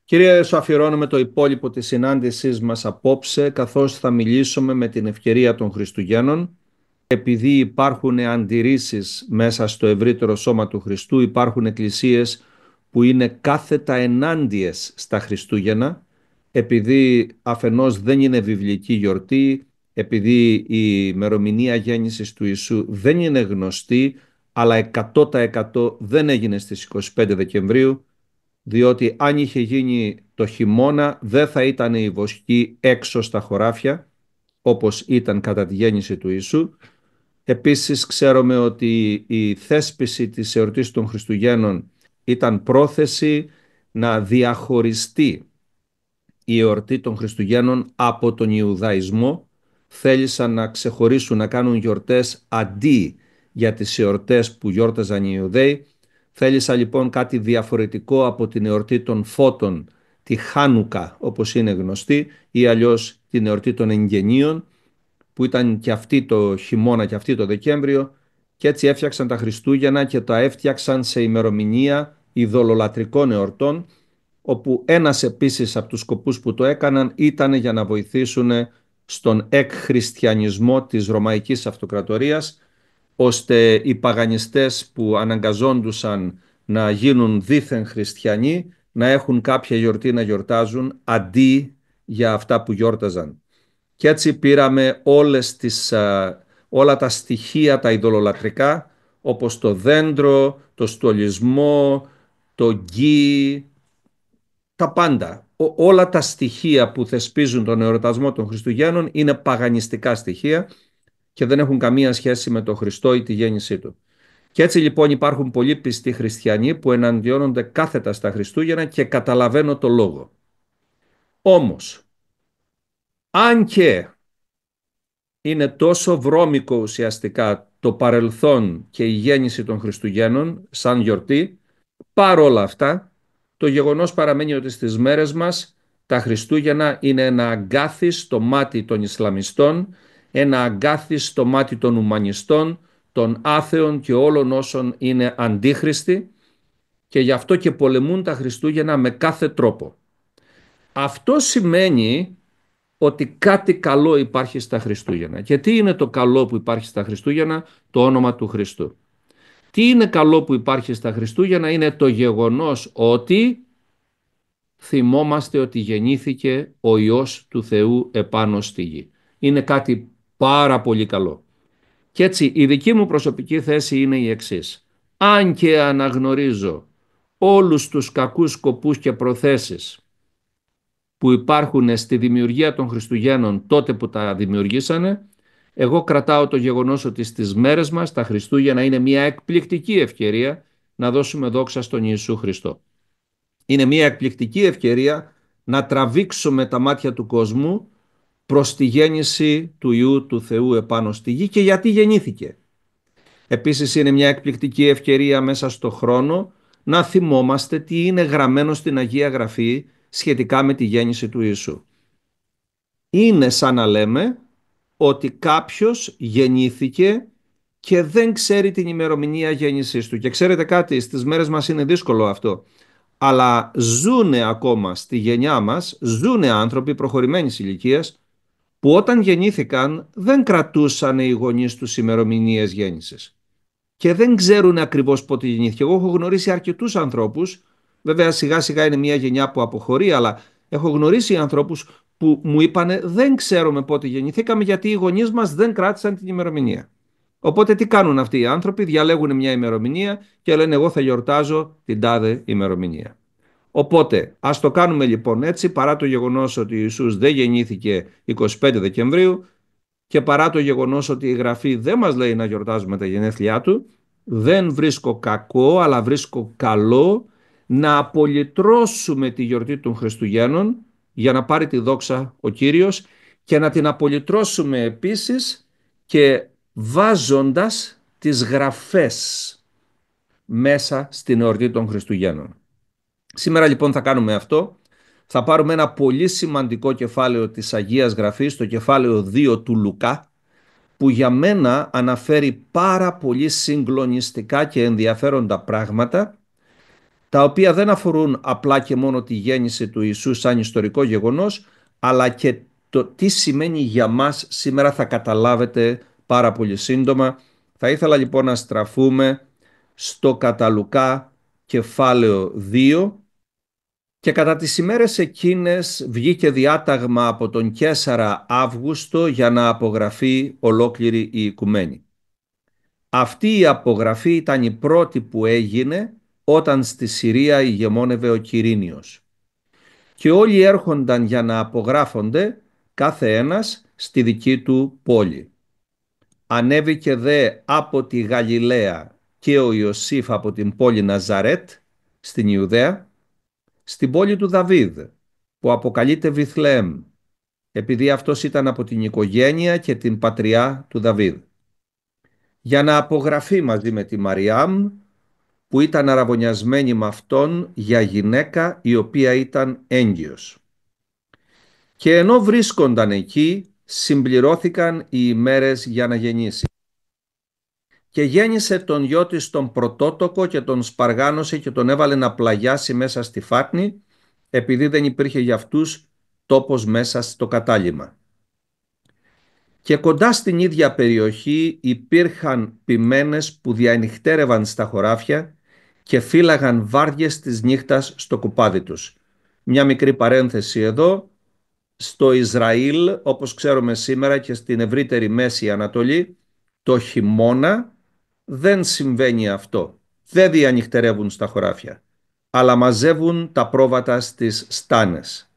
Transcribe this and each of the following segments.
Κύριε, σου αφιερώνουμε το υπόλοιπο της συνάντησής μας απόψε, καθώς θα μιλήσουμε με την ευκαιρία των Χριστουγέννων. Επειδή υπάρχουν αντιρρήσεις μέσα στο ευρύτερο σώμα του Χριστού, υπάρχουν εκκλησίες που είναι κάθετα ενάντιες στα Χριστούγεννα, επειδή αφενός δεν είναι βιβλική γιορτή, επειδή η ημερομηνία γέννησης του Ιησού δεν είναι γνωστή, αλλά 100% δεν έγινε στις 25 Δεκεμβρίου, διότι αν είχε γίνει το χειμώνα δεν θα ήταν η βοσκή έξω στα χωράφια όπως ήταν κατά τη γέννηση του Ιησού. Επίσης ξέρουμε ότι η θέσπιση της εορτής των Χριστουγέννων ήταν πρόθεση να διαχωριστεί η εορτή των Χριστουγέννων από τον Ιουδαϊσμό. Θέλησαν να ξεχωρίσουν, να κάνουν γιορτές αντί για τις εορτές που γιόρταζαν οι Ιουδαίοι. Θέλησα λοιπόν κάτι διαφορετικό από την εορτή των φώτων, τη Χάνουκα όπως είναι γνωστή, ή αλλιώς την εορτή των εγγενείων, που ήταν και αυτή το χειμώνα και αυτή το Δεκέμβριο, και έτσι έφτιαξαν τα Χριστούγεννα και τα έφτιαξαν σε ημερομηνία ειδωλολατρικών εορτών, όπου ένας επίσης από τους σκοπούς που το έκαναν ήταν για να βοηθήσουν στον εκχριστιανισμό της Ρωμαϊκής Αυτοκρατορίας, ώστε οι παγανιστές που αναγκαζόντουσαν να γίνουν δήθεν χριστιανοί να έχουν κάποια γιορτή να γιορτάζουν αντί για αυτά που γιόρταζαν. Και έτσι πήραμε όλα τα στοιχεία τα ειδωλολατρικά, όπως το δέντρο, το στολισμό, το γκί, τα πάντα. Όλα τα στοιχεία που θεσπίζουν τον εορτασμό των Χριστουγέννων είναι παγανιστικά στοιχεία και δεν έχουν καμία σχέση με τον Χριστό ή τη γέννησή του. Και έτσι λοιπόν υπάρχουν πολλοί πιστοί χριστιανοί που εναντιώνονται κάθετα στα Χριστούγεννα, και καταλαβαίνω το λόγο. Όμως, αν και είναι τόσο βρώμικο ουσιαστικά το παρελθόν και η γέννηση των Χριστουγέννων σαν γιορτή, παρόλα αυτά, το γεγονός παραμένει ότι στις μέρες μας τα Χριστούγεννα είναι ένα αγκάθι στο μάτι των Ισλαμιστών, ένα αγκάθι στο μάτι των ουμανιστών, των άθεων και όλων όσων είναι αντίχριστοι, και γι' αυτό και πολεμούν τα Χριστούγεννα με κάθε τρόπο. Αυτό σημαίνει ότι κάτι καλό υπάρχει στα Χριστούγεννα. Και τι είναι το καλό που υπάρχει στα Χριστούγεννα? Το όνομα του Χριστού. Τι είναι καλό που υπάρχει στα Χριστούγεννα? Είναι το γεγονός ότι θυμόμαστε ότι γεννήθηκε ο Υιός του Θεού επάνω στη γη. Είναι κάτι πάρα πολύ καλό. Και έτσι η δική μου προσωπική θέση είναι η εξής. Αν και αναγνωρίζω όλους τους κακούς σκοπούς και προθέσεις που υπάρχουν στη δημιουργία των Χριστουγέννων τότε που τα δημιουργήσανε, εγώ κρατάω το γεγονός ότι στις μέρες μας τα Χριστούγεννα είναι μια εκπληκτική ευκαιρία να δώσουμε δόξα στον Ιησού Χριστό. Είναι μια εκπληκτική ευκαιρία να τραβήξουμε τα μάτια του κόσμου προς τη γέννηση του Υιού του Θεού επάνω στη γη και γιατί γεννήθηκε. Επίσης είναι μια εκπληκτική ευκαιρία μέσα στο χρόνο να θυμόμαστε τι είναι γραμμένο στην Αγία Γραφή σχετικά με τη γέννηση του Ιησού. Είναι σαν να λέμε ότι κάποιος γεννήθηκε και δεν ξέρει την ημερομηνία γέννησής του. Και ξέρετε κάτι, στις μέρες μας είναι δύσκολο αυτό. Αλλά ζουνε ακόμα στη γενιά μας, ζουνε άνθρωποι προχωρημένης ηλικίας που όταν γεννήθηκαν δεν κρατούσαν οι γονείς τους ημερομηνίες γέννησης. Και δεν ξέρουν ακριβώς πότε γεννήθηκε. Εγώ έχω γνωρίσει αρκετούς ανθρώπους, βέβαια σιγά σιγά είναι μια γενιά που αποχωρεί, αλλά έχω γνωρίσει ανθρώπους που μου είπανε δεν ξέρουμε πότε γεννηθήκαμε γιατί οι γονείς μας δεν κράτησαν την ημερομηνία. Οπότε τι κάνουν αυτοί οι άνθρωποι? Διαλέγουν μια ημερομηνία και λένε εγώ θα γιορτάζω την τάδε ημερομηνία. Οπότε ας το κάνουμε λοιπόν έτσι, παρά το γεγονός ότι ο Ιησούς δεν γεννήθηκε 25 Δεκεμβρίου και παρά το γεγονός ότι η Γραφή δεν μας λέει να γιορτάζουμε τα γενέθλιά του, δεν βρίσκω κακό αλλά βρίσκω καλό να απολυτρώσουμε τη γιορτή των Χριστουγέννων για να πάρει τη δόξα ο Κύριος, και να την απολυτρώσουμε επίσης και βάζοντας τις γραφές μέσα στην εορτή των Χριστουγέννων. Σήμερα λοιπόν θα κάνουμε αυτό. Θα πάρουμε ένα πολύ σημαντικό κεφάλαιο της Αγίας Γραφής, το κεφάλαιο 2 του Λουκά, που για μένα αναφέρει πάρα πολύ συγκλονιστικά και ενδιαφέροντα πράγματα, τα οποία δεν αφορούν απλά και μόνο τη γέννηση του Ιησού σαν ιστορικό γεγονός, αλλά και το τι σημαίνει για μας σήμερα θα καταλάβετε πάρα πολύ σύντομα. Θα ήθελα λοιπόν να στραφούμε στο κατά Λουκά κεφάλαιο 2. Και κατά τις ημέρες εκείνες βγήκε διάταγμα από τον Καίσαρα Αύγουστο για να απογραφεί ολόκληρη η οικουμένη. Αυτή η απογραφή ήταν η πρώτη που έγινε όταν στη Συρία ηγεμόνευε ο Quirinios. Και όλοι έρχονταν για να απογράφονται, κάθε ένας στη δική του πόλη. Ανέβηκε δε από τη Γαλιλαία και ο Ιωσήφ από την πόλη Ναζαρέτ στην Ιουδαία, στην πόλη του Δαβίδ, που αποκαλείται Βιθλεέμ, επειδή αυτός ήταν από την οικογένεια και την πατριά του Δαβίδ, για να απογραφεί μαζί με τη Μαριάμ, που ήταν αραβωνιασμένη με αυτόν για γυναίκα η οποία ήταν έγκυος. Και ενώ βρίσκονταν εκεί, συμπληρώθηκαν οι ημέρες για να γεννήσει. Και γέννησε τον γιο της τον πρωτότοκο και τον σπαργάνωσε και τον έβαλε να πλαγιάσει μέσα στη φάτνη, επειδή δεν υπήρχε για αυτούς τόπος μέσα στο κατάλημα. Και κοντά στην ίδια περιοχή υπήρχαν ποιμένες που διανυχτέρευαν στα χωράφια και φύλαγαν βάρδιες της νύχτας στο κουπάδι τους. Μια μικρή παρένθεση εδώ. Στο Ισραήλ, όπως ξέρουμε σήμερα και στην ευρύτερη Μέση Ανατολή, το χειμώνα δεν συμβαίνει αυτό. Δεν διανυχτερεύουν στα χωράφια, αλλά μαζεύουν τα πρόβατα στις στάνες.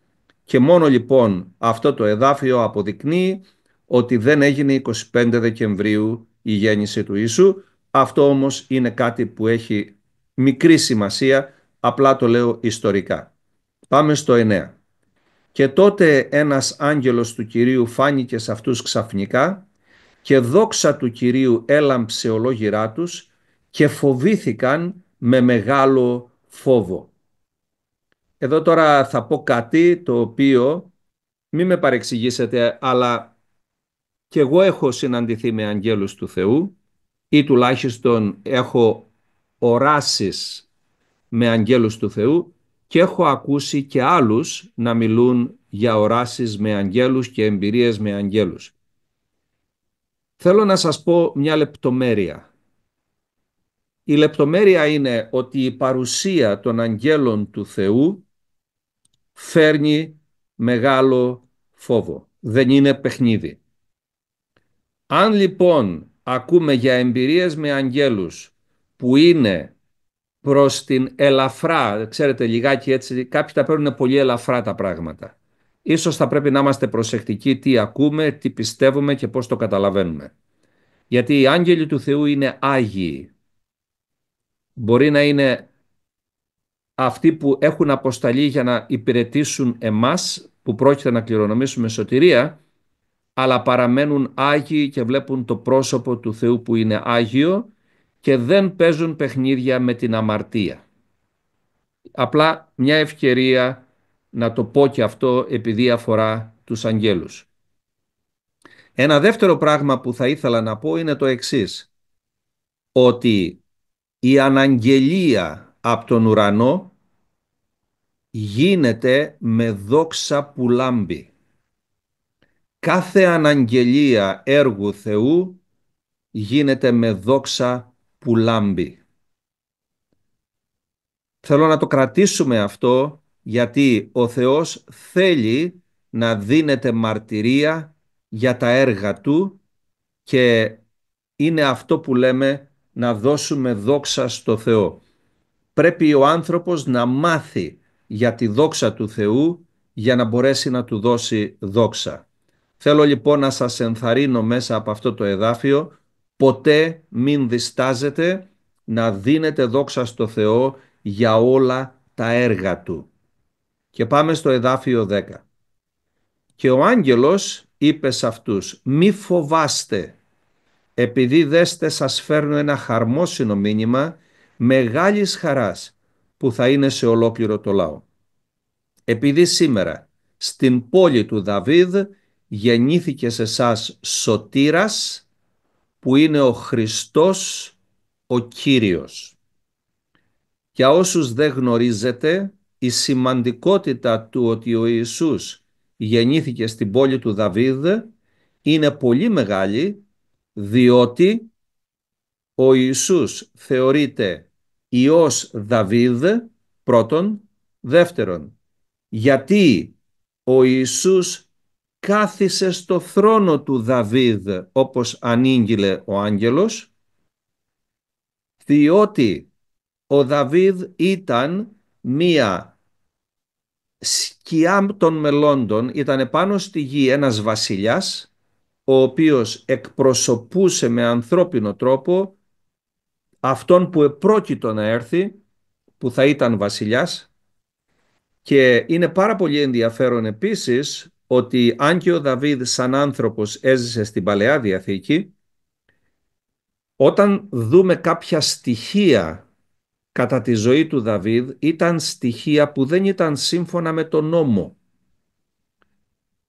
Και μόνο λοιπόν αυτό το εδάφιο αποδεικνύει ότι δεν έγινε 25 Δεκεμβρίου η γέννηση του Ιησού. Αυτό όμως είναι κάτι που έχει μικρή σημασία, απλά το λέω ιστορικά. Πάμε στο 9. Και τότε ένας άγγελος του Κυρίου φάνηκε σε αυτούς ξαφνικά και δόξα του Κυρίου έλαμψε ολόγυρά τους και φοβήθηκαν με μεγάλο φόβο. Εδώ τώρα θα πω κάτι το οποίο μη με παρεξηγήσετε, αλλά και εγώ έχω συναντηθεί με αγγέλους του Θεού ή τουλάχιστον έχω οράσεις με αγγέλους του Θεού και έχω ακούσει και άλλους να μιλούν για οράσεις με αγγέλους και εμπειρίες με αγγέλους. Θέλω να σας πω μια λεπτομέρεια. Η λεπτομέρεια είναι ότι η παρουσία των αγγέλων του Θεού φέρνει μεγάλο φόβο. Δεν είναι παιχνίδι. Αν λοιπόν ακούμε για εμπειρίες με αγγέλους που είναι προς την ελαφρά, ξέρετε λιγάκι έτσι, κάποιοι τα παίρνουν πολύ ελαφρά τα πράγματα. Ίσως θα πρέπει να είμαστε προσεκτικοί τι ακούμε, τι πιστεύουμε και πώς το καταλαβαίνουμε. Γιατί οι άγγελοι του Θεού είναι άγιοι. Μπορεί να είναι αυτοί που έχουν αποσταλεί για να υπηρετήσουν εμάς που πρόκειται να κληρονομήσουμε σωτηρία, αλλά παραμένουν άγιοι και βλέπουν το πρόσωπο του Θεού που είναι άγιο και δεν παίζουν παιχνίδια με την αμαρτία. Απλά μια ευκαιρία να το πω και αυτό επειδή αφορά τους αγγέλους. Ένα δεύτερο πράγμα που θα ήθελα να πω είναι το εξής, ότι η αναγγελία από τον ουρανό γίνεται με δόξα που λάμπει. Κάθε αναγγελία έργου Θεού γίνεται με δόξα που λάμπει. Θέλω να το κρατήσουμε αυτό γιατί ο Θεός θέλει να δίνεται μαρτυρία για τα έργα Του και είναι αυτό που λέμε να δώσουμε δόξα στο Θεό. Πρέπει ο άνθρωπος να μάθει για τη δόξα του Θεού για να μπορέσει να Του δώσει δόξα. Θέλω λοιπόν να σας ενθαρρύνω μέσα από αυτό το εδάφιο, ποτέ μην διστάζετε να δίνετε δόξα στο Θεό για όλα τα έργα Του. Και πάμε στο εδάφιο 10. Και ο άγγελος είπε σε αυτούς, μη φοβάστε, επειδή δέστε σας φέρνω ένα χαρμόσυνο μήνυμα μεγάλης χαράς που θα είναι σε ολόκληρο το λαό. Επειδή σήμερα στην πόλη του Δαβίδ γεννήθηκε σε σας σωτήρας που είναι ο Χριστός ο Κύριος. Για όσους δεν γνωρίζετε, η σημαντικότητα του ότι ο Ιησούς γεννήθηκε στην πόλη του Δαβίδ είναι πολύ μεγάλη, διότι ο Ιησούς θεωρείται Υιός Δαβίδ πρώτον, δεύτερον, γιατί ο Ιησούς κάθισε στο θρόνο του Δαβίδ όπως ανήγγειλε ο άγγελος, διότι ο Δαβίδ ήταν μία σκιά των μελλόντων, ήταν πάνω στη γη ένας βασιλιάς, ο οποίος εκπροσωπούσε με ανθρώπινο τρόπο αυτόν που επρόκειτο να έρθει, που θα ήταν βασιλιάς. Και είναι πάρα πολύ ενδιαφέρον επίσης ότι αν και ο Δαβίδ σαν άνθρωπος έζησε στην Παλαιά Διαθήκη, όταν δούμε κάποια στοιχεία κατά τη ζωή του Δαβίδ, ήταν στοιχεία που δεν ήταν σύμφωνα με τον νόμο.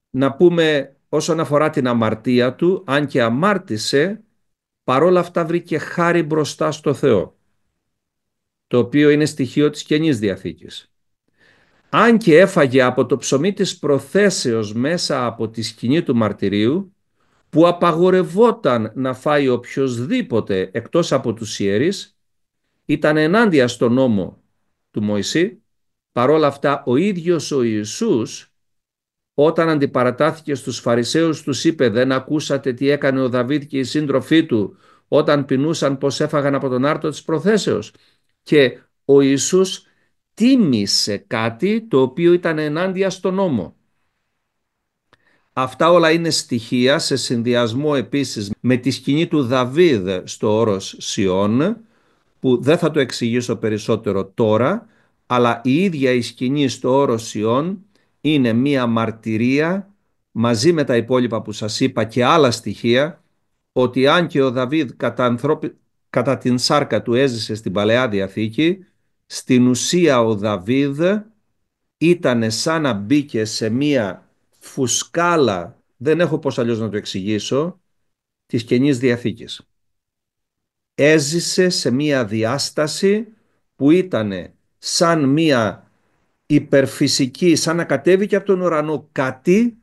Να πούμε όσον αφορά την αμαρτία του, αν και αμάρτησε, παρόλα αυτά βρήκε χάρη μπροστά στο Θεό, το οποίο είναι στοιχείο της Καινής Διαθήκης. Αν και έφαγε από το ψωμί της προθέσεως μέσα από τη σκηνή του μαρτυρίου, που απαγορευόταν να φάει οποιοσδήποτε εκτός από τους ιερείς, ήταν ενάντια στον νόμο του Μωυσή. Παρόλα αυτά ο ίδιος ο Ιησούς, όταν αντιπαρατάθηκε στους Φαρισαίους, τους είπε: δεν ακούσατε τι έκανε ο Δαβίδ και οι σύντροφοί του όταν πεινούσαν, πως έφαγαν από τον άρτο της προθέσεως? Και ο Ιησούς τίμησε κάτι το οποίο ήταν ενάντια στον νόμο. Αυτά όλα είναι στοιχεία σε συνδυασμό επίσης με τη σκηνή του Δαβίδ στο όρος Σιών, που δεν θα το εξηγήσω περισσότερο τώρα, αλλά η ίδια η σκηνή στο όρος Σιών είναι μία μαρτυρία μαζί με τα υπόλοιπα που σας είπα και άλλα στοιχεία, ότι αν και ο Δαβίδ κατά την σάρκα του έζησε στην Παλαιά Διαθήκη, στην ουσία ο Δαβίδ ήταν σαν να μπήκε σε μία φουσκάλα, δεν έχω πώς αλλιώς να το εξηγήσω, της Καινής Διαθήκης. Έζησε σε μία διάσταση που ήταν σαν μία υπερφυσική, σαν να κατέβηκε από τον ουρανό κάτι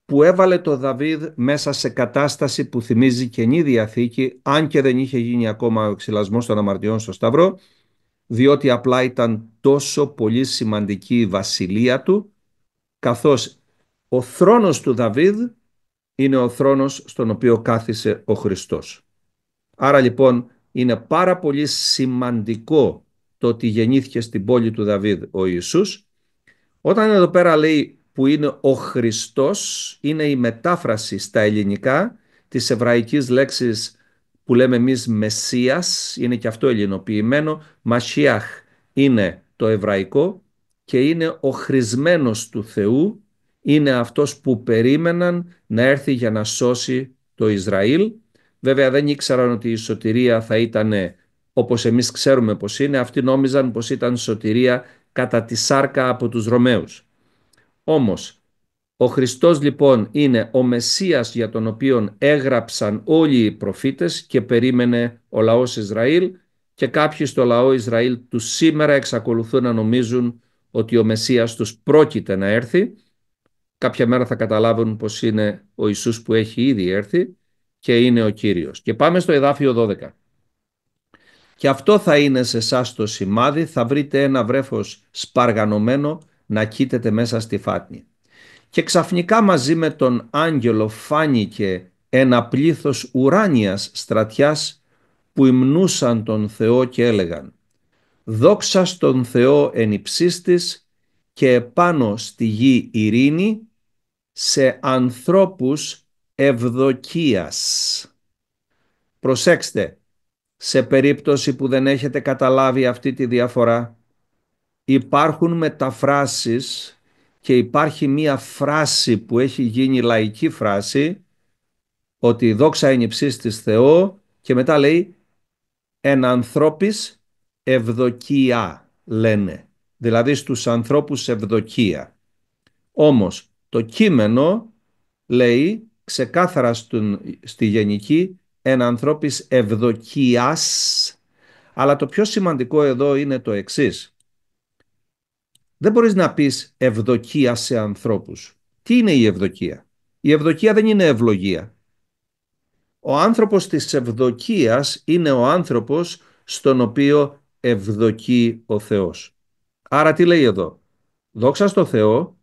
που έβαλε το Δαβίδ μέσα σε κατάσταση που θυμίζει Καινή Διαθήκη, αν και δεν είχε γίνει ακόμα ο εξυλασμός των αμαρτιών στο Σταυρό, διότι απλά ήταν τόσο πολύ σημαντική η βασιλεία του, καθώς ο θρόνος του Δαβίδ είναι ο θρόνος στον οποίο κάθισε ο Χριστός. Άρα λοιπόν είναι πάρα πολύ σημαντικό το ότι γεννήθηκε στην πόλη του Δαβίδ ο Ιησούς. Όταν εδώ πέρα λέει που είναι ο Χριστός, είναι η μετάφραση στα ελληνικά της εβραϊκής λέξης που λέμε εμείς Μεσσίας, είναι και αυτό ελληνοποιημένο. Μασιάχ είναι το εβραϊκό και είναι ο χρησμένος του Θεού, είναι αυτός που περίμεναν να έρθει για να σώσει το Ισραήλ. Βέβαια δεν ήξεραν ότι η σωτηρία θα ήταν όπως εμείς ξέρουμε πως είναι. Αυτοί νόμιζαν πως ήταν σωτηρία κατά τη σάρκα από τους Ρωμαίους. Όμως ο Χριστός λοιπόν είναι ο Μεσσίας για τον οποίον έγραψαν όλοι οι προφήτες και περίμενε ο λαός Ισραήλ, και κάποιοι στο λαό Ισραήλ του σήμερα εξακολουθούν να νομίζουν ότι ο Μεσσίας τους πρόκειται να έρθει. Κάποια μέρα θα καταλάβουν πως είναι ο Ιησούς που έχει ήδη έρθει και είναι ο Κύριος. Και πάμε στο εδάφιο 12. Και αυτό θα είναι σε εσάς το σημάδι, θα βρείτε ένα βρέφος σπαργανωμένο να κοίταται μέσα στη φάτνη. Και ξαφνικά μαζί με τον άγγελο φάνηκε ένα πλήθος ουράνιας στρατιάς που υμνούσαν τον Θεό και έλεγαν: «Δόξα στον Θεό εν υψίστης και επάνω στη γη ειρήνη, σε ανθρώπους ευδοκίας». Προσέξτε, σε περίπτωση που δεν έχετε καταλάβει αυτή τη διαφορά, υπάρχουν μεταφράσεις και υπάρχει μία φράση που έχει γίνει λαϊκή φράση, ότι η δόξα είναι υψίστης Θεό, και μετά λέει «εν ανθρώπης ευδοκία» λένε, δηλαδή στους ανθρώπους ευδοκία. Όμως το κείμενο λέει ξεκάθαρα στη γενική «εν ανθρώπης ευδοκίας», Αλλά το πιο σημαντικό εδώ είναι το εξής. Δεν μπορείς να πεις ευδοκία σε ανθρώπους. Τι είναι η ευδοκία? Η ευδοκία δεν είναι ευλογία. Ο άνθρωπος της ευδοκίας είναι ο άνθρωπος στον οποίο ευδοκεί ο Θεός. Άρα τι λέει εδώ? Δόξα στο Θεό,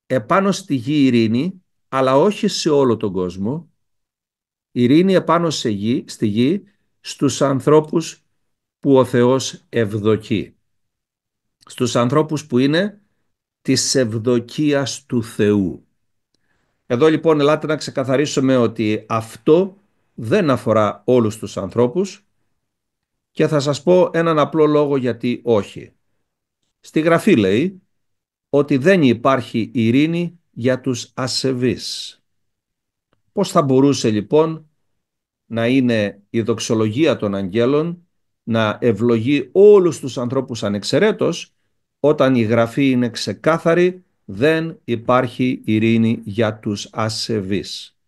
επάνω στη γη ειρήνη, αλλά όχι σε όλο τον κόσμο. Ειρήνη επάνω στη γη, στους ανθρώπους που ο Θεός ευδοκεί. Στους ανθρώπους που είναι της ευδοκίας του Θεού. Εδώ λοιπόν ελάτε να ξεκαθαρίσουμε ότι αυτό δεν αφορά όλους τους ανθρώπους και θα σας πω έναν απλό λόγο γιατί όχι. Στη Γραφή λέει ότι δεν υπάρχει ειρήνη για τους ασεβείς. Πώς θα μπορούσε λοιπόν να είναι η δοξολογία των αγγέλων να ευλογεί όλους τους ανθρώπους ανεξαιρέτως, όταν η Γραφή είναι ξεκάθαρη, δεν υπάρχει ειρήνη για τους ασεβείς.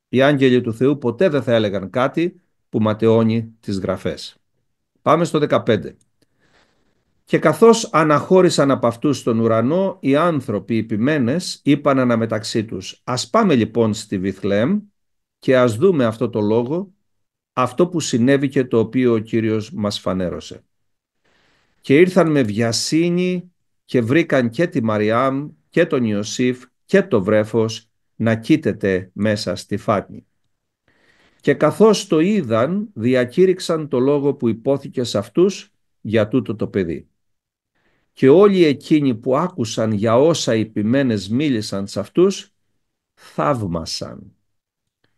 Οι άγγελοι του Θεού ποτέ δεν θα έλεγαν κάτι που ματαιώνει τις Γραφές. Πάμε στο 15. Και καθώς αναχώρησαν από αυτούς στον ουρανό, οι άνθρωποι, οι ποιμένες, είπαν αναμεταξύ τους: ας πάμε λοιπόν στη Βιθλεέμ και ας δούμε αυτό το λόγο, αυτό που συνέβη και το οποίο ο Κύριος μας φανέρωσε. Και ήρθαν με βιασύνη και βρήκαν και τη Μαριάμ και τον Ιωσήφ και το βρέφος να κοίταται μέσα στη φάτνη. Και καθώς το είδαν, διακήρυξαν το λόγο που υπόθηκε σε αυτούς για τούτο το παιδί. Και όλοι εκείνοι που άκουσαν για όσα οι ποιμένες μίλησαν σε αυτούς, θαύμασαν.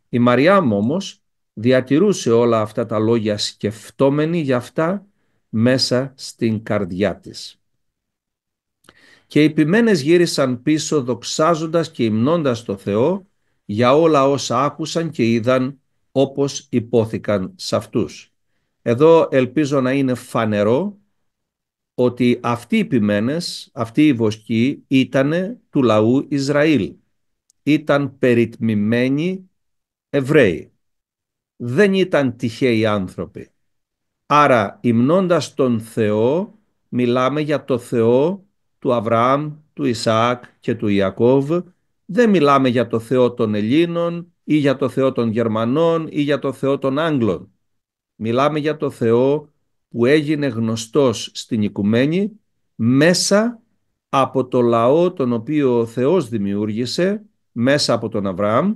Η Μαριάμ όμως διατηρούσε όλα αυτά τα λόγια σκεφτόμενη για αυτά μέσα στην καρδιά της. Και οι ποιμένες γύρισαν πίσω δοξάζοντας και υμνώντας το Θεό για όλα όσα άκουσαν και είδαν όπως υπόθηκαν σε αυτούς. Εδώ ελπίζω να είναι φανερό ότι αυτοί οι ποιμένες, αυτοί οι βοσκοί ήτανε του λαού Ισραήλ. Ήταν περιτμημένοι Εβραίοι. Δεν ήταν τυχαίοι άνθρωποι. Άρα υμνώντας τον Θεό μιλάμε για το Θεό του Αβραάμ, του Ισαάκ και του Ιακώβ. Δεν μιλάμε για το Θεό των Ελλήνων ή για το Θεό των Γερμανών ή για το Θεό των Άγγλων. Μιλάμε για το Θεό που έγινε γνωστός στην οικουμένη μέσα από το λαό τον οποίο ο Θεός δημιούργησε, μέσα από τον Αβραάμ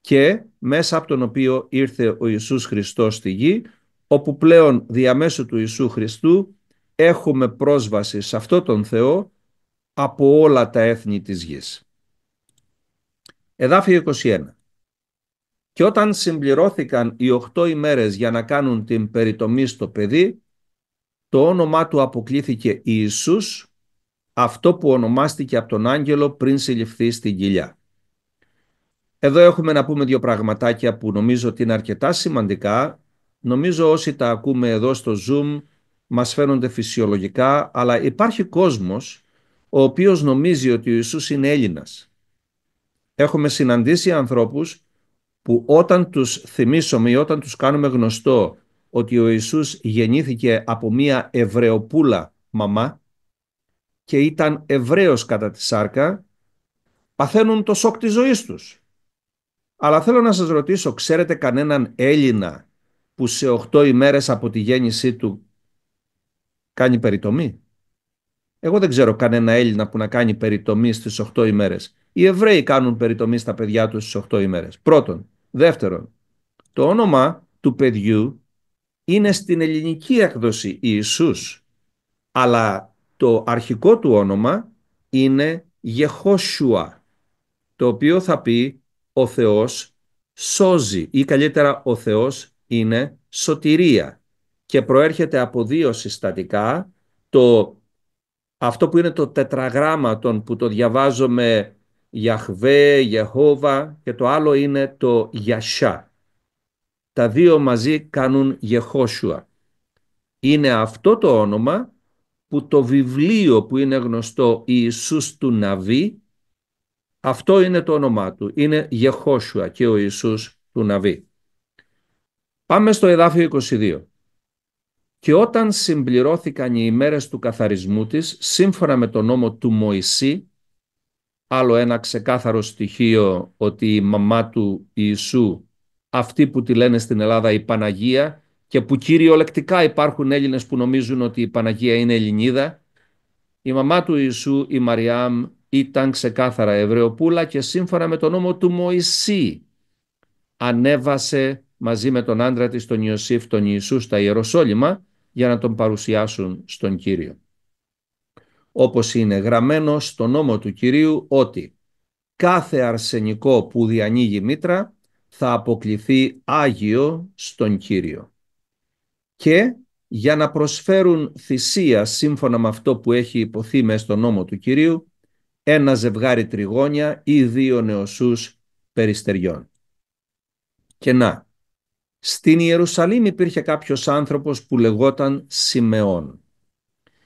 και μέσα από τον οποίο ήρθε ο Ιησούς Χριστός στη γη, όπου πλέον διαμέσου του Ιησού Χριστού έχουμε πρόσβαση σε αυτόν τον Θεό από όλα τα έθνη της γης. Εδάφιο 21. Και όταν συμπληρώθηκαν οι 8 ημέρες για να κάνουν την περιτομή στο παιδί, το όνομά του αποκλήθηκε Ιησούς, αυτό που ονομάστηκε από τον άγγελο πριν συλληφθεί στην κοιλιά. Εδώ έχουμε να πούμε δύο πραγματάκια που νομίζω ότι είναι αρκετά σημαντικά. Νομίζω όσοι τα ακούμε εδώ στο Zoom μας φαίνονται φυσιολογικά, αλλά υπάρχει κόσμος ο οποίος νομίζει ότι ο Ιησούς είναι Έλληνας. Έχουμε συναντήσει ανθρώπους που όταν τους θυμίσουμε ή όταν τους κάνουμε γνωστό ότι ο Ιησούς γεννήθηκε από μία Εβραιοπούλα μαμά και ήταν Εβραίος κατά τη σάρκα, παθαίνουν το σοκ της ζωής τους. Αλλά θέλω να σας ρωτήσω, ξέρετε κανέναν Έλληνα που σε 8 ημέρες από τη γέννησή του κάνει περιτομή? Εγώ δεν ξέρω κανένα Έλληνα που να κάνει περιτομή στις 8 ημέρες. Οι Εβραίοι κάνουν περιτομή στα παιδιά τους στις 8 ημέρες. Πρώτον. Δεύτερον, το όνομα του παιδιού είναι στην ελληνική έκδοση Ιησούς, αλλά το αρχικό του όνομα είναι Γεχόσουα, το οποίο θα πει ο Θεός σώζει, ή καλύτερα ο Θεός είναι σωτηρία, και προέρχεται από δύο συστατικά, αυτό που είναι το τετραγράμματον που το διαβάζουμε Ιαχβέ, Ιεχώβα, και το άλλο είναι το Ιασιά. Τα δύο μαζί κάνουν Γεχόσουα. Είναι αυτό το όνομα που το βιβλίο που είναι γνωστό Ιησούς του Ναβί, αυτό είναι το όνομά του. Είναι Γεχόσουα και ο Ιησούς του Ναβί. Πάμε στο εδάφιο 22. Και όταν συμπληρώθηκαν οι ημέρες του καθαρισμού της, σύμφωνα με τον νόμο του Μωυσή, άλλο ένα ξεκάθαρο στοιχείο ότι η μαμά του Ιησού, αυτή που τη λένε στην Ελλάδα η Παναγία, και που κυριολεκτικά υπάρχουν Έλληνες που νομίζουν ότι η Παναγία είναι Ελληνίδα, η μαμά του Ιησού, η Μαριάμ, ήταν ξεκάθαρα Εβραιοπούλα και σύμφωνα με τον νόμο του Μωυσή ανέβασε μαζί με τον άντρα της, τον Ιωσήφ, τον Ιησού, στα Ιεροσόλυμα για να τον παρουσιάσουν στον Κύριο. Όπως είναι γραμμένο στο νόμο του Κυρίου ότι κάθε αρσενικό που διανοίγει μήτρα θα αποκληθεί άγιο στον Κύριο. Και για να προσφέρουν θυσία σύμφωνα με αυτό που έχει υποθεί μες στο νόμο του Κυρίου, ένα ζευγάρι τριγώνια ή 2 νεοσούς περιστεριών. Και να, στην Ιερουσαλήμ υπήρχε κάποιος άνθρωπος που λεγόταν Σιμεών.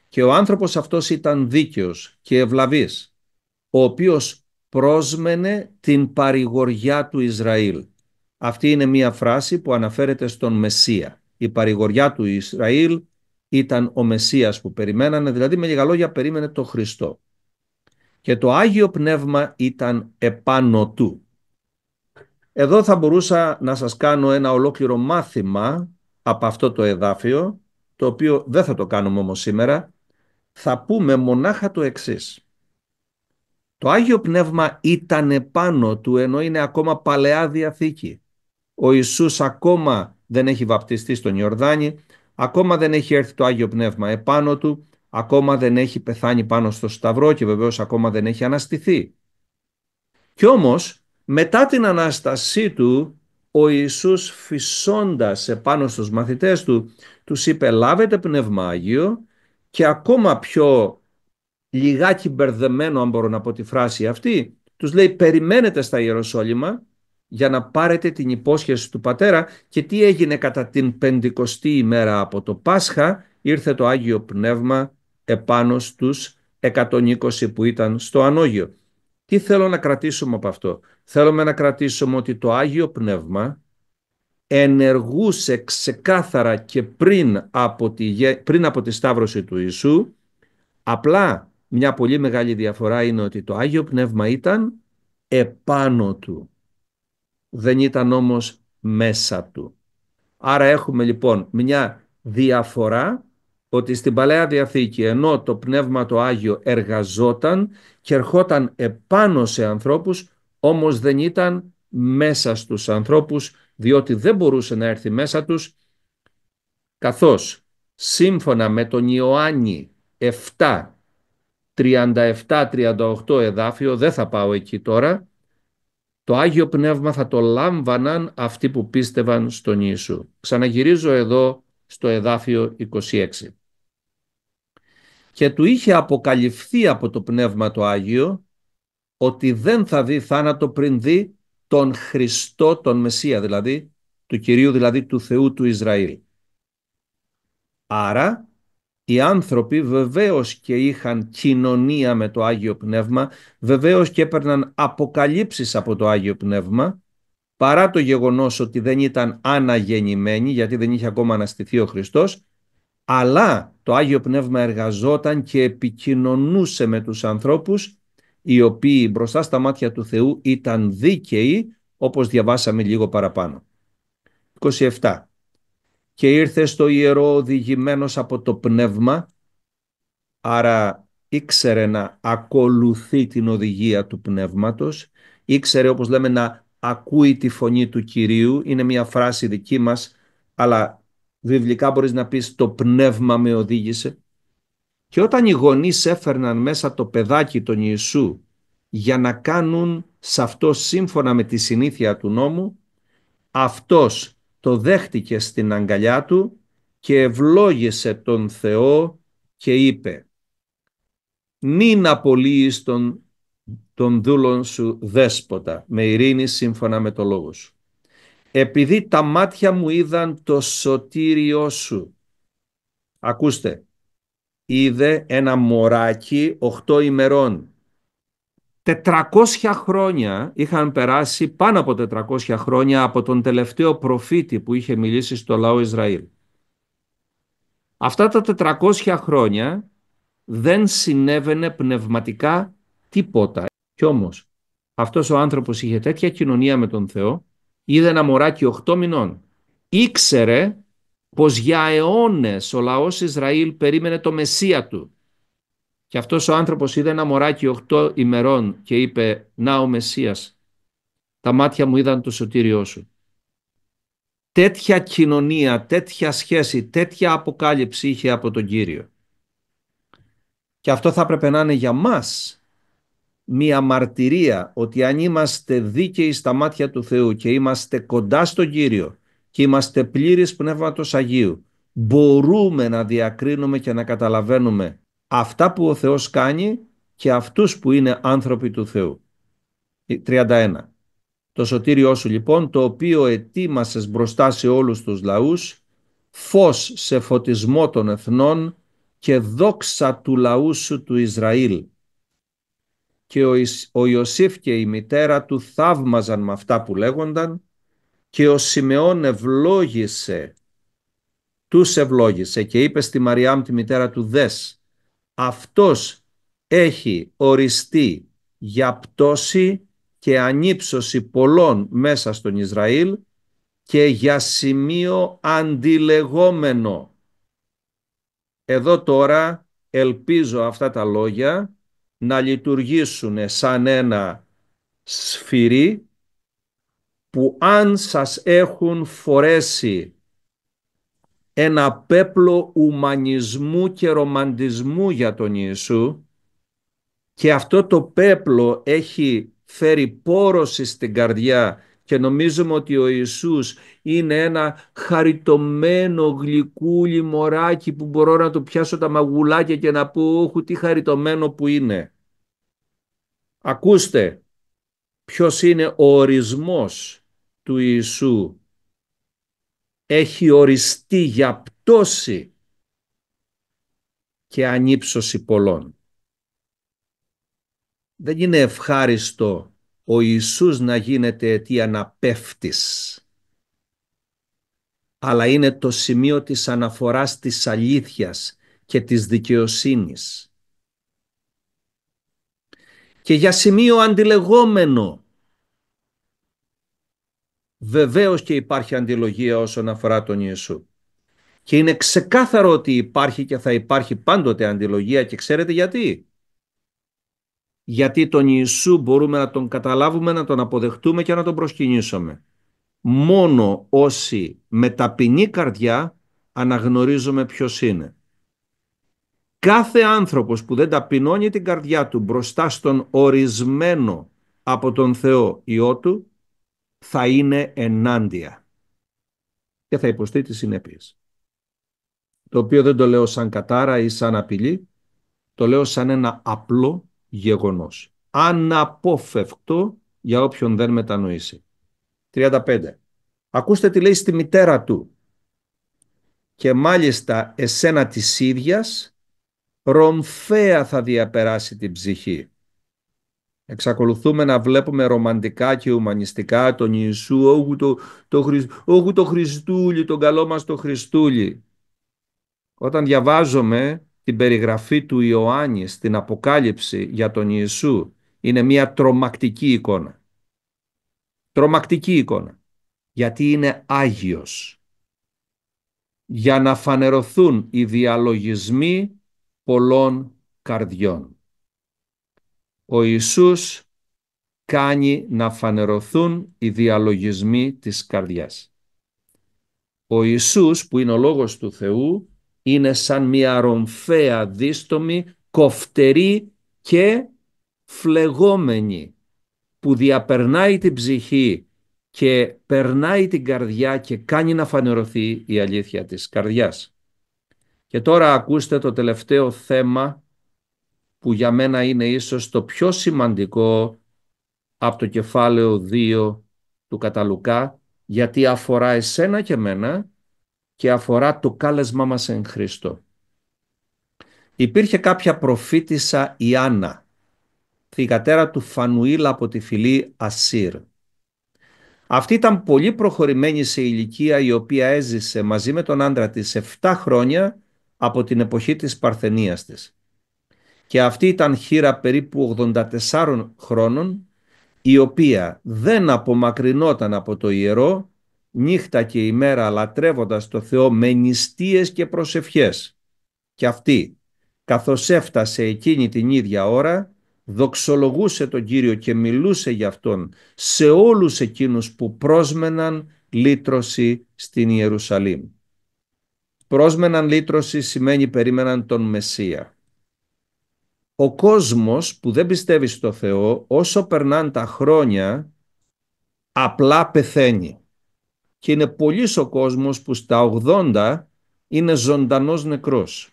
Και ο άνθρωπος αυτός ήταν δίκαιος και ευλαβής, ο οποίος πρόσμενε την παρηγοριά του Ισραήλ. Αυτή είναι μία φράση που αναφέρεται στον Μεσσία. Η παρηγοριά του Ισραήλ ήταν ο Μεσσίας που περιμένανε, δηλαδή με λίγα λόγια περίμενε το Χριστό. Και το Άγιο Πνεύμα ήταν επάνω του. Εδώ θα μπορούσα να σας κάνω ένα ολόκληρο μάθημα από αυτό το εδάφιο, το οποίο δεν θα το κάνουμε όμως σήμερα. Θα πούμε μονάχα το εξής. Το Άγιο Πνεύμα ήταν επάνω του, ενώ είναι ακόμα Παλαιά Διαθήκη. Ο Ιησούς ακόμα δεν έχει βαπτιστεί στον Ιορδάνη, ακόμα δεν έχει έρθει το Άγιο Πνεύμα επάνω του, ακόμα δεν έχει πεθάνει πάνω στο Σταυρό και βεβαίως ακόμα δεν έχει αναστηθεί. Κι όμως μετά την Ανάστασή του, ο Ιησούς φυσώντας επάνω στους μαθητές του, τους είπε λάβετε Πνεύμα Άγιο, και ακόμα πιο λιγάκι μπερδεμένο, αν μπορώ να πω τη φράση αυτή, τους λέει περιμένετε στα Ιεροσόλυμα για να πάρετε την υπόσχεση του Πατέρα. Και τι έγινε κατά την 50η ημέρα από το Πάσχα? Ήρθε το Άγιο Πνεύμα επάνω στους 120 που ήταν στο Ανώγειο. Τι θέλω να κρατήσουμε από αυτό? Θέλουμε να κρατήσουμε ότι το Άγιο Πνεύμα ενεργούσε ξεκάθαρα και πριν από τη Σταύρωση του Ιησού. Απλά μια πολύ μεγάλη διαφορά είναι ότι το Άγιο Πνεύμα ήταν επάνω του, δεν ήταν όμως μέσα του. Άρα έχουμε λοιπόν μια διαφορά, ότι στην Παλαιά Διαθήκη ενώ το Πνεύμα το Άγιο εργαζόταν και ερχόταν επάνω σε ανθρώπους, όμως δεν ήταν μέσα στους ανθρώπους, διότι δεν μπορούσε να έρθει μέσα τους, καθώς σύμφωνα με τον Ιωάννη 7, 37-38 εδάφιο, δεν θα πάω εκεί τώρα, το Άγιο Πνεύμα θα το λάμβαναν αυτοί που πίστευαν στον Ιησού. Ξαναγυρίζω εδώ στο εδάφιο 26. Και του είχε αποκαλυφθεί από το Πνεύμα το Άγιο ότι δεν θα δει θάνατο πριν δει τον Χριστό, τον Μεσσία δηλαδή, του Κυρίου, δηλαδή του Θεού του Ισραήλ. Άρα οι άνθρωποι βεβαίως και είχαν κοινωνία με το Άγιο Πνεύμα, βεβαίως και έπαιρναν αποκαλύψεις από το Άγιο Πνεύμα, παρά το γεγονός ότι δεν ήταν αναγεννημένοι, γιατί δεν είχε ακόμα αναστηθεί ο Χριστός, αλλά το Άγιο Πνεύμα εργαζόταν και επικοινωνούσε με τους ανθρώπους, οι οποίοι μπροστά στα μάτια του Θεού ήταν δίκαιοι, όπως διαβάσαμε λίγο παραπάνω. 27. Και ήρθε στο ιερό οδηγημένος από το Πνεύμα, άρα ήξερε να ακολουθεί την οδηγία του Πνεύματος, ήξερε, όπως λέμε, να ακούει τη φωνή του Κυρίου. Είναι μια φράση δική μας, αλλά βιβλικά μπορείς να πεις το Πνεύμα με οδήγησε. Και όταν οι γονείς έφερναν μέσα το παιδάκι τον Ιησού για να κάνουν σε αυτό σύμφωνα με τη συνήθεια του νόμου, αυτός το δέχτηκε στην αγκαλιά του και ευλόγησε τον Θεό και είπε «Μην απολύεις τον δούλον σου δέσποτα, με ειρήνη σύμφωνα με το λόγο σου. Επειδή τα μάτια μου είδαν το σωτήριό σου». Ακούστε, είδε ένα μωράκι 8 ημερών. 400 χρόνια είχαν περάσει, πάνω από 400 χρόνια από τον τελευταίο προφήτη που είχε μιλήσει στο λαό Ισραήλ. Αυτά τα 400 χρόνια δεν συνέβαινε πνευματικά τίποτα. Κι όμως αυτός ο άνθρωπος είχε τέτοια κοινωνία με τον Θεό, είδε ένα μωράκι 8 μηνών. Ήξερε πως για αιώνες ο λαός Ισραήλ περίμενε το Μεσσία του. Και αυτός ο άνθρωπος είδε ένα μωράκι 8 ημερών και είπε, να ο Μεσσίας, τα μάτια μου είδαν το σωτήριό σου. Τέτοια κοινωνία, τέτοια σχέση, τέτοια αποκάλυψη είχε από τον Κύριο. Και αυτό θα έπρεπε να είναι για μας μία μαρτυρία ότι αν είμαστε δίκαιοι στα μάτια του Θεού και είμαστε κοντά στον Κύριο και είμαστε πλήρεις Πνεύματος Αγίου, μπορούμε να διακρίνουμε και να καταλαβαίνουμε αυτά που ο Θεός κάνει και αυτούς που είναι άνθρωποι του Θεού. 31. Το σωτήριό σου λοιπόν, το οποίο ετοίμασες μπροστά σε όλους τους λαούς, φως σε φωτισμό των εθνών και δόξα του λαού σου του Ισραήλ. Και ο Ιωσήφ και η μητέρα του θαύμαζαν με αυτά που λέγονταν και ο Σιμεών τους ευλόγησε και είπε στη Μαριάμ τη μητέρα του, δες, αυτός έχει οριστεί για πτώση και ανύψωση πολλών μέσα στον Ισραήλ και για σημείο αντιλεγόμενο. Εδώ τώρα ελπίζω αυτά τα λόγια να λειτουργήσουν σαν ένα σφυρί που αν σας έχουν φορέσει ένα πέπλο ουμανισμού και ρομαντισμού για τον Ιησού και αυτό το πέπλο έχει φέρει πόρωση στην καρδιά και νομίζουμε ότι ο Ιησούς είναι ένα χαριτωμένο γλυκούλι μωράκι που μπορώ να το πιάσω τα μαγουλάκια και να πω όχου τι χαριτωμένο που είναι. Ακούστε ποιος είναι ο ορισμός του Ιησού. Έχει οριστεί για πτώση και ανύψωση πολλών. Δεν είναι ευχάριστο ο Ιησούς να γίνεται αιτία να πέφτεις, αλλά είναι το σημείο της αναφοράς της αλήθειας και της δικαιοσύνης. Και για σημείο αντιλεγόμενο. Βεβαίως και υπάρχει αντιλογία όσον αφορά τον Ιησού. Και είναι ξεκάθαρο ότι υπάρχει και θα υπάρχει πάντοτε αντιλογία και ξέρετε γιατί. Γιατί τον Ιησού μπορούμε να τον καταλάβουμε, να τον αποδεχτούμε και να τον προσκυνήσουμε. Μόνο όσοι με ταπεινή καρδιά αναγνωρίζουμε ποιος είναι. Κάθε άνθρωπος που δεν ταπεινώνει την καρδιά του μπροστά στον ορισμένο από τον Θεό Υιό του θα είναι ενάντια και θα υποστεί τις συνέπειες. Το οποίο δεν το λέω σαν κατάρα ή σαν απειλή, το λέω σαν ένα απλό γεγονός. Αναπόφευκτο για όποιον δεν μετανοήσει. 35. Ακούστε τι λέει στη μητέρα του. Και μάλιστα εσένα της ίδιας ρομφαία θα διαπεράσει την ψυχή. Εξακολουθούμε να βλέπουμε ρομαντικά και ουμανιστικά τον Ιησού, όχου το Χριστούλη, τον καλό μας το Χριστούλη. Όταν διαβάζουμε την περιγραφή του Ιωάννη στην Αποκάλυψη για τον Ιησού, είναι μια τρομακτική εικόνα. Τρομακτική εικόνα. Γιατί είναι Άγιος. Για να φανερωθούν οι διαλογισμοί πολλών καρδιών. Ο Ιησούς κάνει να φανερωθούν οι διαλογισμοί της καρδιάς. Ο Ιησούς που είναι ο Λόγος του Θεού είναι σαν μια ρομφαία δίστομη, κοφτερή και φλεγόμενη που διαπερνάει την ψυχή και περνάει την καρδιά και κάνει να φανερωθεί η αλήθεια της καρδιάς. Και τώρα ακούστε το τελευταίο θέμα που για μένα είναι ίσως το πιο σημαντικό από το κεφάλαιο 2 του κατά Λουκά, γιατί αφορά εσένα και μένα και αφορά το κάλεσμα μας εν Χριστώ. Υπήρχε κάποια προφήτισσα Ιάννα, θυγατέρα του Φανουήλ από τη φυλή Ασσύρ. Αυτή ήταν πολύ προχωρημένη σε ηλικία, η οποία έζησε μαζί με τον άντρα της 7 χρόνια από την εποχή της Παρθενίας της. Και αυτή ήταν χήρα περίπου 84 χρόνων, η οποία δεν απομακρυνόταν από το ιερό νύχτα και ημέρα, λατρεύοντας το Θεό με νηστείες και προσευχές. Και αυτή, καθώς έφτασε εκείνη την ίδια ώρα, δοξολογούσε τον Κύριο και μιλούσε για Αυτόν σε όλους εκείνους που πρόσμεναν λύτρωση στην Ιερουσαλήμ. Πρόσμεναν λύτρωση σημαίνει περίμεναν τον Μεσσία. Ο κόσμος που δεν πιστεύει στο Θεό, όσο περνάνε τα χρόνια, απλά πεθαίνει. Και είναι πολύς ο κόσμος που στα 80 είναι ζωντανός νεκρός.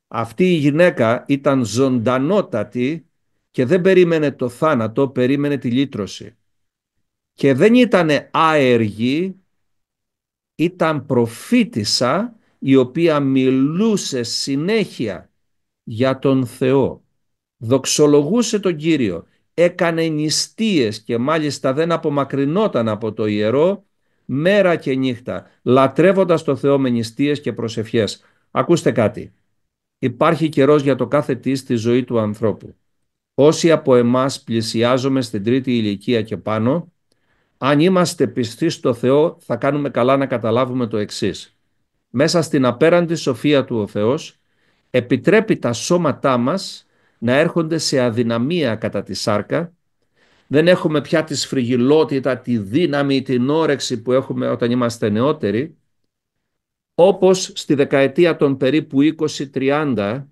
Αυτή η γυναίκα ήταν ζωντανότατη και δεν περίμενε το θάνατο, περίμενε τη λύτρωση. Και δεν ήταν άεργη, ήταν προφήτισσα η οποία μιλούσε συνέχεια για τον Θεό. Δοξολογούσε τον Κύριο, έκανε νηστείες και μάλιστα δεν απομακρυνόταν από το ιερό μέρα και νύχτα, λατρεύοντας το Θεό με νηστείες και προσευχές. Ακούστε κάτι. Υπάρχει καιρός για το κάθε τι στη ζωή του ανθρώπου. Όσοι από εμάς πλησιάζουμε στην τρίτη ηλικία και πάνω, αν είμαστε πιστοί στο Θεό, θα κάνουμε καλά να καταλάβουμε το εξής. Μέσα στην απέραντη σοφία του ο Θεός επιτρέπει τα σώματά μας να έρχονται σε αδυναμία κατά τη σάρκα. Δεν έχουμε πια τη σφριγιλότητα, τη δύναμη, την όρεξη που έχουμε όταν είμαστε νεότεροι. Όπως στη δεκαετία των περίπου 20-30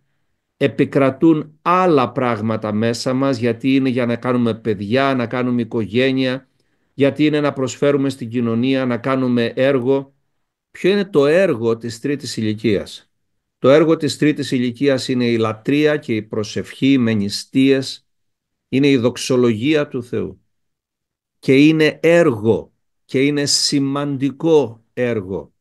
επικρατούν άλλα πράγματα μέσα μας, γιατί είναι για να κάνουμε παιδιά, να κάνουμε οικογένεια, γιατί είναι να προσφέρουμε στην κοινωνία, να κάνουμε έργο. Ποιο είναι το έργο της τρίτης ηλικίας? Το έργο της τρίτης ηλικίας είναι η λατρεία και η προσευχή με νηστείες, είναι η δοξολογία του Θεού. Και είναι έργο και είναι σημαντικό έργο.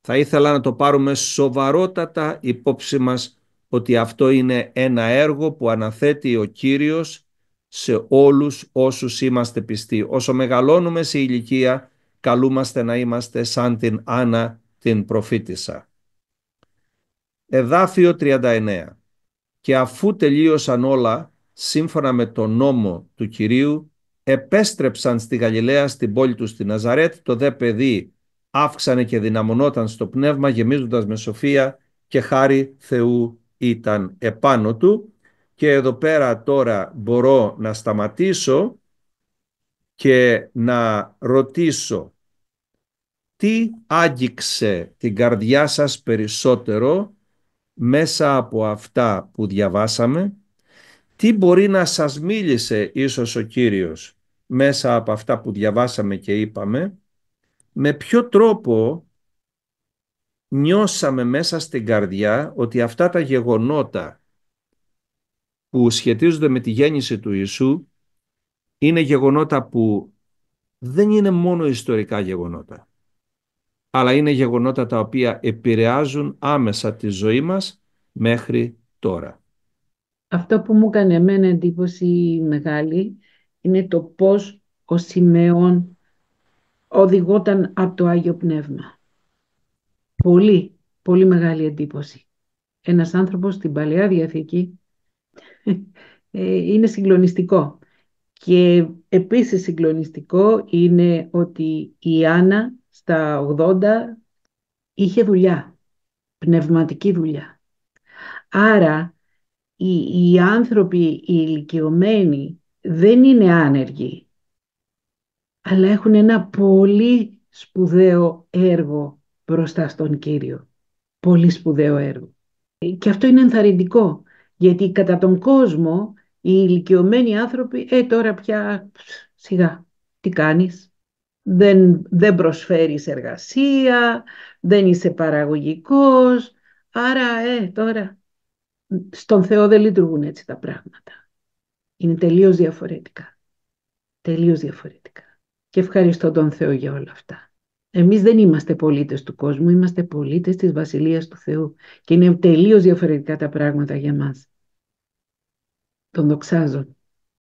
Θα ήθελα να το πάρουμε σοβαρότατα υπόψη μας ότι αυτό είναι ένα έργο που αναθέτει ο Κύριος σε όλους όσους είμαστε πιστοί. Όσο μεγαλώνουμε σε ηλικία, καλούμαστε να είμαστε σαν την Άννα την προφήτισσα. Εδάφιο 39. Και αφού τελείωσαν όλα, σύμφωνα με τον νόμο του Κυρίου, επέστρεψαν στη Γαλιλαία, στην πόλη του στη Ναζαρέτ. Το δε παιδί αύξανε και δυναμωνόταν στο πνεύμα, γεμίζοντας με σοφία, και χάρη Θεού ήταν επάνω του. Και εδώ πέρα τώρα μπορώ να σταματήσω και να ρωτήσω, τι άγγιξε την καρδιά σας περισσότερο μέσα από αυτά που διαβάσαμε? Τι μπορεί να σας μίλησε ίσως ο Κύριος μέσα από αυτά που διαβάσαμε και είπαμε? Με ποιο τρόπο νιώσαμε μέσα στην καρδιά ότι αυτά τα γεγονότα που σχετίζονται με τη γέννηση του Ιησού είναι γεγονότα που δεν είναι μόνο ιστορικά γεγονότα, αλλά είναι γεγονότα τα οποία επηρεάζουν άμεσα τη ζωή μας μέχρι τώρα? Αυτό που μου έκανε εμένα εντύπωση μεγάλη είναι το πώς ο Σιμεών οδηγόταν από το Άγιο Πνεύμα. Πολύ, πολύ μεγάλη εντύπωση. Ένας άνθρωπος στην Παλαιά Διαθήκη είναι συγκλονιστικό. Και επίσης συγκλονιστικό είναι ότι η Άννα στα 80 είχε δουλειά, πνευματική δουλειά. Άρα οι άνθρωποι, οι ηλικιωμένοι δεν είναι άνεργοι, αλλά έχουν ένα πολύ σπουδαίο έργο μπροστά στον Κύριο. Πολύ σπουδαίο έργο. Και αυτό είναι ενθαρρυντικό, γιατί κατά τον κόσμο οι ηλικιωμένοι άνθρωποι, τώρα πια σιγά, τι κάνεις? Δεν προσφέρεις εργασία, δεν είσαι παραγωγικός, άρα τώρα στον Θεό δεν λειτουργούν έτσι τα πράγματα. Είναι τελείως διαφορετικά. Τελείως διαφορετικά. Και ευχαριστώ τον Θεό για όλα αυτά. Εμείς δεν είμαστε πολίτες του κόσμου, είμαστε πολίτες της Βασιλείας του Θεού. Και είναι τελείως διαφορετικά τα πράγματα για μας. Τον δοξάζω.